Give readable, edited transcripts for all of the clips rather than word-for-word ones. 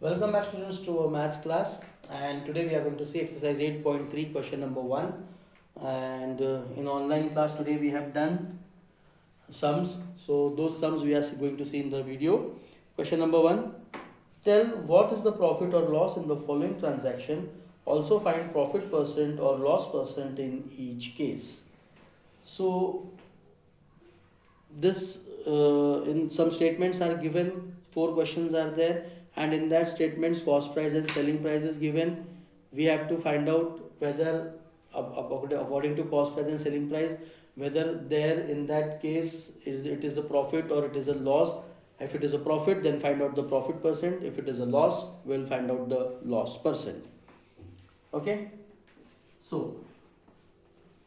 Welcome back students to our maths class, and today we are going to see exercise 8.3 question number 1. And in online class today we have done sums, so those sums we are going to see in the video. Question number 1, tell what is the profit or loss in the following transaction, also find profit percent or loss percent in each case. So this in some statements are given, 4 questions are there, and in that statements cost price and selling price is given. We have to find out whether according to cost price and selling price, whether there in that case it is a profit or it is a loss. If it is a profit, then find out the profit percent. If it is a loss, we'll find out the loss percent. Okay, so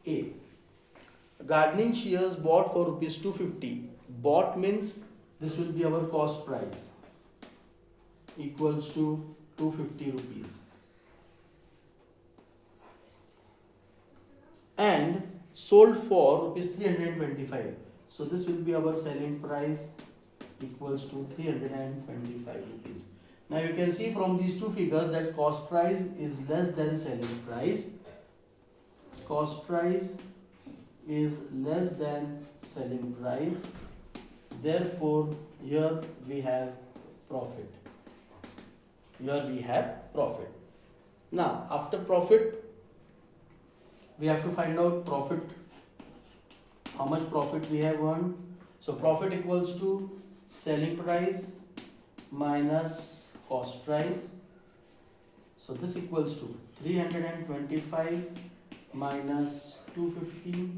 A, gardening shears bought for rupees 250. Bought means this will be our cost price, equals to 250 rupees, and sold for rupees 325. So this will be our selling price, equals to 325 rupees. Now you can see from these two figures that cost price is less than selling price. Cost price is less than selling price. Therefore, here we have profit. Here we have profit. Now, after profit, we have to find out profit. How much profit we have earned? So, profit equals to selling price minus cost price. So, this equals to 325 minus 250.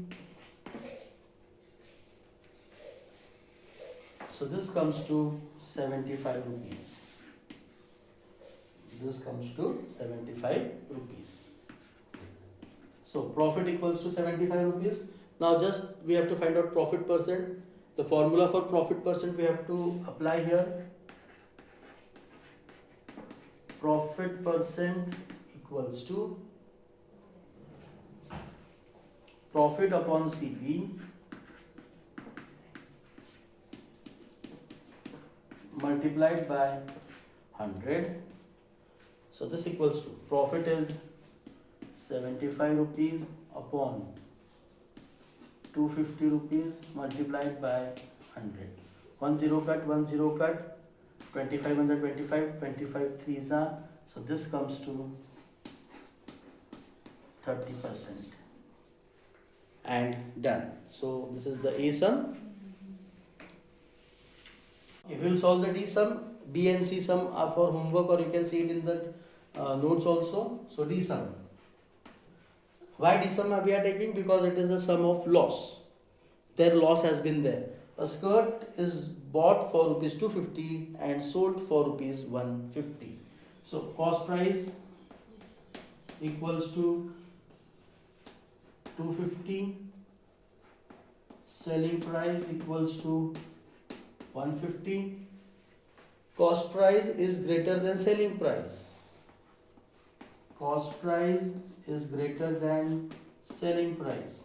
So this comes to 75 rupees. This comes to 75 rupees. So profit equals to 75 rupees. Now just we have to find out profit percent. The formula for profit percent we have to apply here. Profit percent equals to profit upon CP multiplied by 100. So this equals to profit is 75 rupees upon 250 rupees multiplied by 100. 1 0 cut, 1 0 cut, 25 under 25, 25 threes are. So this comes to 30%. And done. So this is the A sum. Okay, we'll solve the D sum. B and C sum are for homework, or you can see it in the notes also. So D sum. Why D sum we are taking? Because it is a sum of loss. Their loss has been there. A skirt is bought for rupees 250 and sold for rupees 150. So cost price equals to 250. Selling price equals to 150. Cost price is greater than selling price. Cost price is greater than selling price.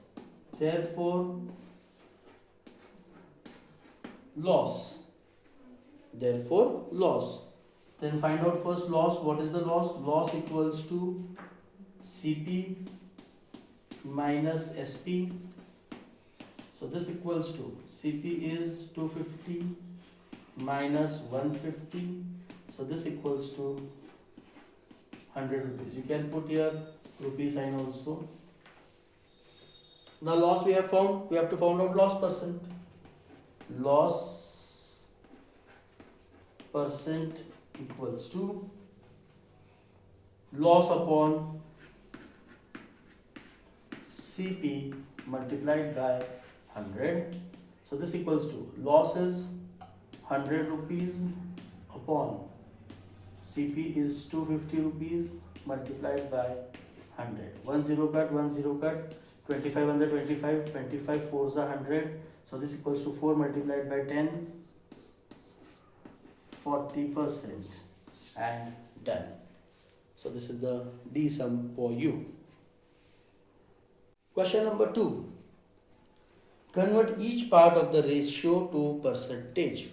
Therefore, loss. Therefore, loss. Then find out first loss. What is the loss? Loss equals to CP minus SP. So this equals to CP is 250 minus 150. So this equals to 100 rupees. You can put here rupee sign also. Now loss we have found. We have to find out loss percent. Loss percent equals to loss upon CP multiplied by 100. So this equals to loss is 100 rupees upon CP is 250 rupees multiplied by 100. 1 0 cut, 1 0 cut, 25 under 25, 25 4s are 100. So this equals to 4 multiplied by 10, 40%, and done. So this is the D sum for you. Question number 2. Convert each part of the ratio to percentage.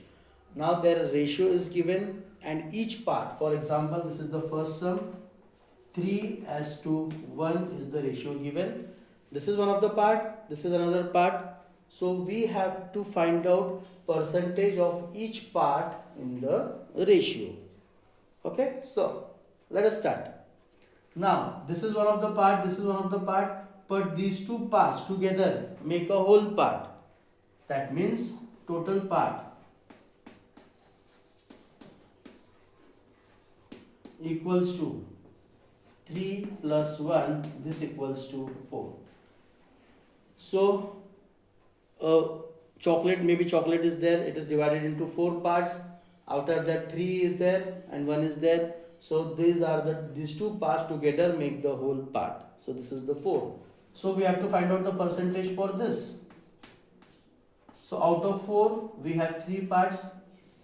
Now their ratio is given and each part. For example, this is the first sum, 3:1 is the ratio given. This is one of the part, this is another part. So we have to find out percentage of each part in the ratio. Okay, so let us start. Now this is one of the part, this is one of the part, but these two parts together make a whole part. That means total part equals to 3 plus 1, this equals to 4. So chocolate, maybe chocolate is there, it is divided into 4 parts. Out of that 3 is there and 1 is there. So these two parts together make the whole part. So this is the 4. So we have to find out the percentage for this. So out of 4 we have 3 parts.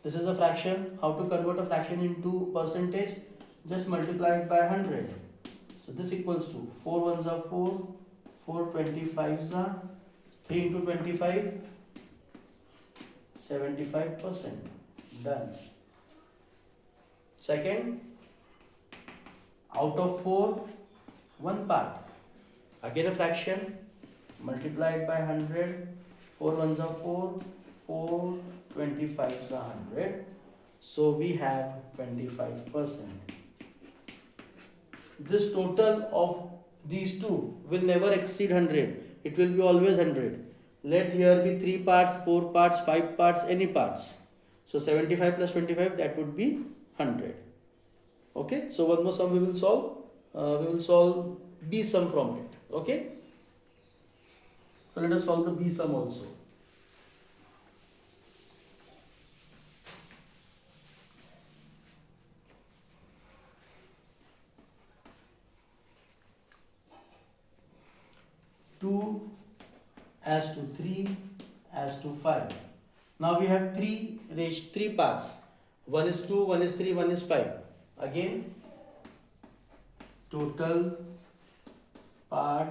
This is a fraction. How to convert a fraction into percentage? Just multiply it by 100. So this equals to 4 ones are 4, 4 25s are 3 into 25, 75%. Done. Second, out of 4, 1 part. Again a fraction, multiply it by 100, 4 ones are 4, 4 25s are 100. So we have 25%. This total of these two will never exceed 100. It will be always 100. Let here be 3 parts, 4 parts, 5 parts, any parts. So 75 plus 25, that would be 100. Okay, so one more sum we will solve. We will solve B sum from it. Okay, so let us solve the B sum also. Two as to 3 as to 5. Now we have three parts. 1 is 2, 1 is 3, 1 is 5. Again, total part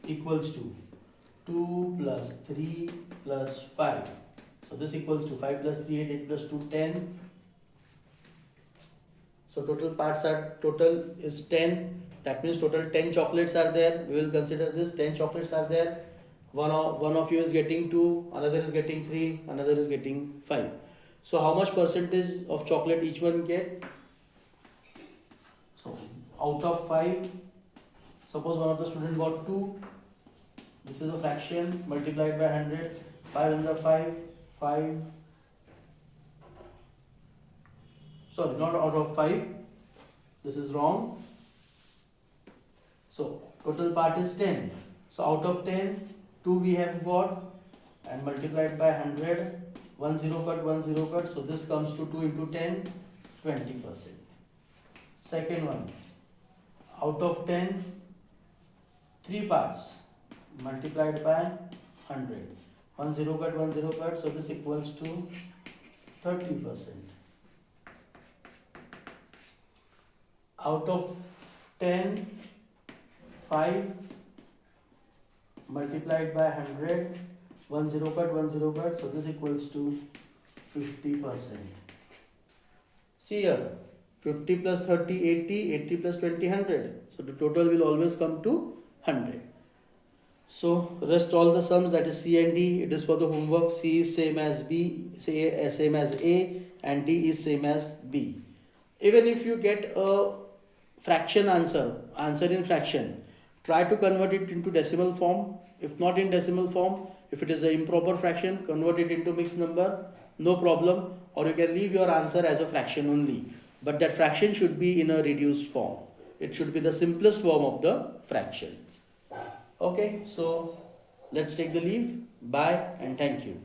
equals to 2 plus 3 plus 5. So this equals to 5 plus 3, 8 plus 2, 10. So total is 10. That means total 10 chocolates are there. We will consider this 10 chocolates are there. One of you is getting 2, another is getting 3, another is getting 5. So how much percentage of chocolate each one get? So out of 5, suppose one of the students got 2. This is a fraction, multiplied by 100. 5 ones are 5, 5. Sorry, not out of 5. This is wrong. So total part is 10. So out of 10, 2 we have got and multiplied by 100. 1 0 cut, 1 0 cut. So this comes to 2 into 10, 20%. Second one, out of 10, 3 parts multiplied by 100. 1 0 cut, 1 0 cut. So this equals to 30%. Out of 10, 5 multiplied by 100, 1 0 cut, 1 0 cut. So this equals to 50%. See here, 50 plus 30, 80, 80 plus 20, 100. So the total will always come to 100. So rest all the sums, that is C and D, it is for the homework. C is same as B, same as A, and D is same as B. Even if you get a fraction answer in fraction, try to convert it into decimal form. If not in decimal form, if it is an improper fraction, convert it into mixed number, no problem. Or you can leave your answer as a fraction only. But that fraction should be in a reduced form. It should be the simplest form of the fraction. Okay, so let's take the leave. Bye and thank you.